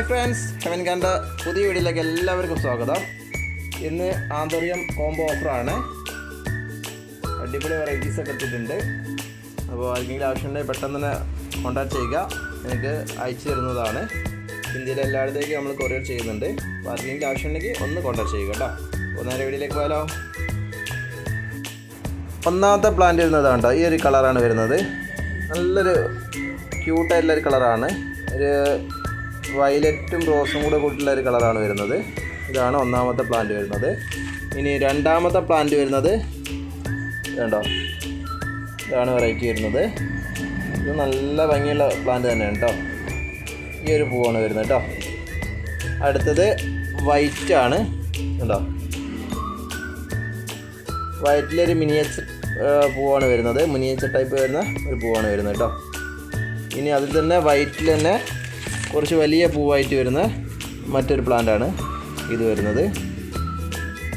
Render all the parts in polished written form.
Hi friends, heaven കണ്ട പുതിയ വീഡിയോയിലേക്ക് എല്ലാവർക്കും സ്വാഗതം. ഇന്ന് ആന്തരികം കോംബോ ഓഫറാണ്. അടിപൊളി വെറൈറ്റീസ് ഒക്കെ എത്തിയിട്ടുണ്ട്. അപ്പോൾ ആർക്കെങ്കിലും ആവശ്യമുണ്ടെങ്കിൽ പെട്ടെന്ന് തന്നെ കോൺടാക്ട് ചെയ്യുക. എനിക്ക് അയച്ചു തരുന്നതാണ്. ഇന്ത്യയിലെ എല്ലായിടത്തേക്കും നമ്മൾ കൊറിയർ ചെയ്യുന്നുണ്ട്. അപ്പോൾ ആർക്കെങ്കിലും ആവശ്യമുണ്ടെങ്കിൽ ഒന്ന് കോൺടാക്ട് ചെയ്യുക കേട്ടോ. അപ്പോൾ നേരെ വീഡിയോയിലേക്ക് പോയാലോ. ഒന്നാമത്തെ പ്ലാന്റ് വരുന്നതാണ് കേട്ടോ. ഈ ഒരു കളറാണ് വരുന്നത്. നല്ലൊരു ക്യൂട്ടായിട്ടുള്ളൊരു കളറാണ്. ഒരു വയലറ്റും റോസും കൂടെ കൂട്ടിയുള്ള ഒരു കളറാണ് വരുന്നത്. ഇതാണ് ഒന്നാമത്തെ പ്ലാന്റ് വരുന്നത്. ഇനി രണ്ടാമത്തെ പ്ലാന്റ് വരുന്നത് വേണ്ടോ, ഇതാണ് വെറൈറ്റി വരുന്നത്. ഇത് നല്ല ഭംഗിയുള്ള പ്ലാന്റ് തന്നെയാണ് കേട്ടോ. ഈ ഒരു പൂവാണ് വരുന്നത് കേട്ടോ. അടുത്തത് വൈറ്റ് ആണ് കേട്ടോ. വൈറ്റിലൊരു മിനിയേച്ചർ പൂവാണ് വരുന്നത്. മിനിയേച്ചർ ടൈപ്പ് വരുന്ന ഒരു പൂവാണ് വരുന്നത് കേട്ടോ. ഇനി അതിൽ തന്നെ വൈറ്റിൽ തന്നെ കുറച്ച് വലിയ പൂവായിട്ട് വരുന്ന മറ്റൊരു പ്ലാന്റാണ് ഇത് വരുന്നത്.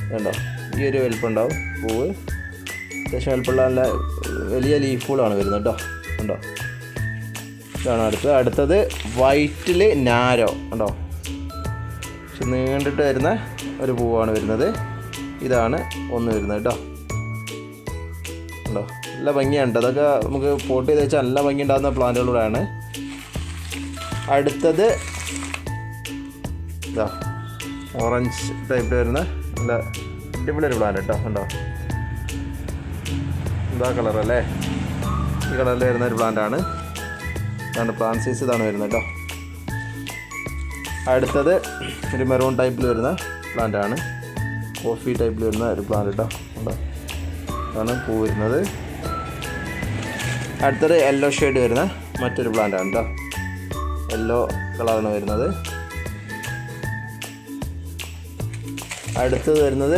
കണ്ടോ, ഈ ഒരു വലിപ്പമുണ്ടാവും പൂവ്. അത്യാവശ്യം വലിപ്പമുള്ള നല്ല വലിയ ലീഫുകളാണ് വരുന്നത് കേട്ടോ. കണ്ടോ, ഇതാണ് അടുത്തത് വൈറ്റിൽ നാരോ കണ്ടോ, പക്ഷെ നീണ്ടിട്ട് വരുന്ന ഒരു പൂവാണ് വരുന്നത്. ഇതാണ് ഒന്ന് വരുന്നത് കേട്ടോ. കണ്ടോ, നല്ല ഭംഗിയുണ്ട്. അതൊക്കെ നമുക്ക് പോട്ട് ചെയ്ത് വെച്ചാൽ നല്ല ഭംഗി ഉണ്ടാകുന്ന പ്ലാന്റുകളൂടെയാണ്. അടുത്തത് ഇതാ ഓറഞ്ച് ടൈപ്പിൽ വരുന്ന നല്ല അടിപൊളി ഒരു പ്ലാന്റ് കേട്ടോ. കണ്ടോ, ഇതാ കളറല്ലേ, ഈ കളറിൽ വരുന്ന ഒരു പ്ലാന്റാണ്. ഇതാണ് പ്ലാന്റ് സൈസ്, ഇതാണ് വരുന്നത് കേട്ടോ. അടുത്തത് ഒരു മെറൂൺ ടൈപ്പിൽ വരുന്ന പ്ലാന്റാണ്. കോഫി ടൈപ്പിൽ വരുന്ന ഒരു പ്ലാന്റ് കേട്ടോ. കണ്ടോ, ഇതാണ് പൂ വരുന്നത്. അടുത്തത് യെല്ലോ ഷെയ്ഡ് വരുന്ന മറ്റൊരു പ്ലാന്റാണ് കേട്ടോ. യെല്ലോ കളറാണ് വരുന്നത്. അടുത്തത് വരുന്നത്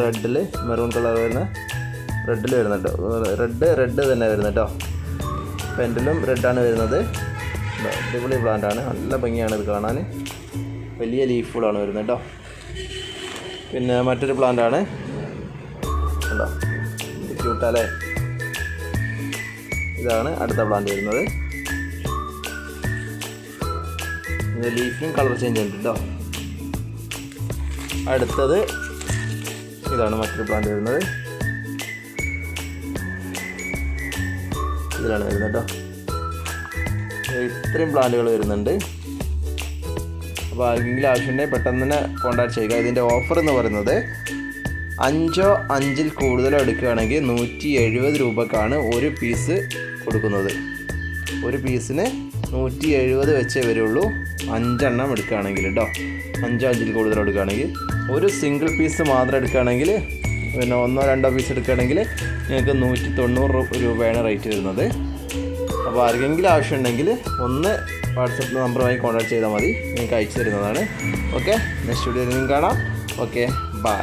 റെഡിൽ മെറൂൺ കളർ വരുന്ന റെഡിൽ വരുന്നുണ്ട്. റെഡ് തന്നെ വരുന്നത് കേട്ടോ. പെൻഡിലും റെഡാണ് വരുന്നത്. അടിപൊളി പ്ലാന്റാണ്, നല്ല ഭംഗിയാണ് ഇത് കാണാൻ. വലിയ ലീഫുകളാണ് വരുന്നത് കേട്ടോ. പിന്നെ മറ്റൊരു പ്ലാന്റാണ് കേട്ടോ, ക്യൂട്ടല്ലേ. ഇതാണ് അടുത്ത പ്ലാന്റ് വരുന്നത്. ഇതിൻ്റെ ലീഫിനും കളർ ചേഞ്ച് ഉണ്ട് കേട്ടോ. അടുത്തത് ഇതാണ് മറ്റൊരു പ്ലാന്റ് വരുന്നത്. ഇതിലാണ് വരുന്നത് കേട്ടോ. ഇത്രയും പ്ലാന്റുകൾ വരുന്നുണ്ട്. അപ്പോൾ ആർക്കെങ്കിലും ആവശ്യമുണ്ടെങ്കിൽ പെട്ടെന്ന് തന്നെ കോൺടാക്ട് ചെയ്യുക. ഇതിൻ്റെ ഓഫർ എന്ന് പറയുന്നത് 5 5 കൂടുതലോ എടുക്കുകയാണെങ്കിൽ 170 രൂപക്കാണ് ഒരു പീസ് കൊടുക്കുന്നത്. ഒരു പീസിന് 170 വെച്ചേ വരുള്ളൂ 5 എണ്ണം എടുക്കുകയാണെങ്കിൽ കേട്ടോ. 5 5 കൂടുതൽ എടുക്കുകയാണെങ്കിൽ. ഒരു സിംഗിൾ പീസ് മാത്രം എടുക്കുകയാണെങ്കിൽ, പിന്നെ 1 2 പീസ് എടുക്കുകയാണെങ്കിൽ നിങ്ങൾക്ക് 190 രൂപയാണ് റേറ്റ് വരുന്നത്. അപ്പോൾ ആർക്കെങ്കിലും ആവശ്യമുണ്ടെങ്കിൽ ഒന്ന് വാട്സപ്പിൽ നമ്പറുമായി കോൺടാക്ട് ചെയ്താൽ മതി, നിങ്ങൾക്ക് അയച്ചു തരുന്നതാണ്. ഓക്കെ, നെക്സ്റ്റ് വീഡിയോയിൽ കാണാം. Okay, by.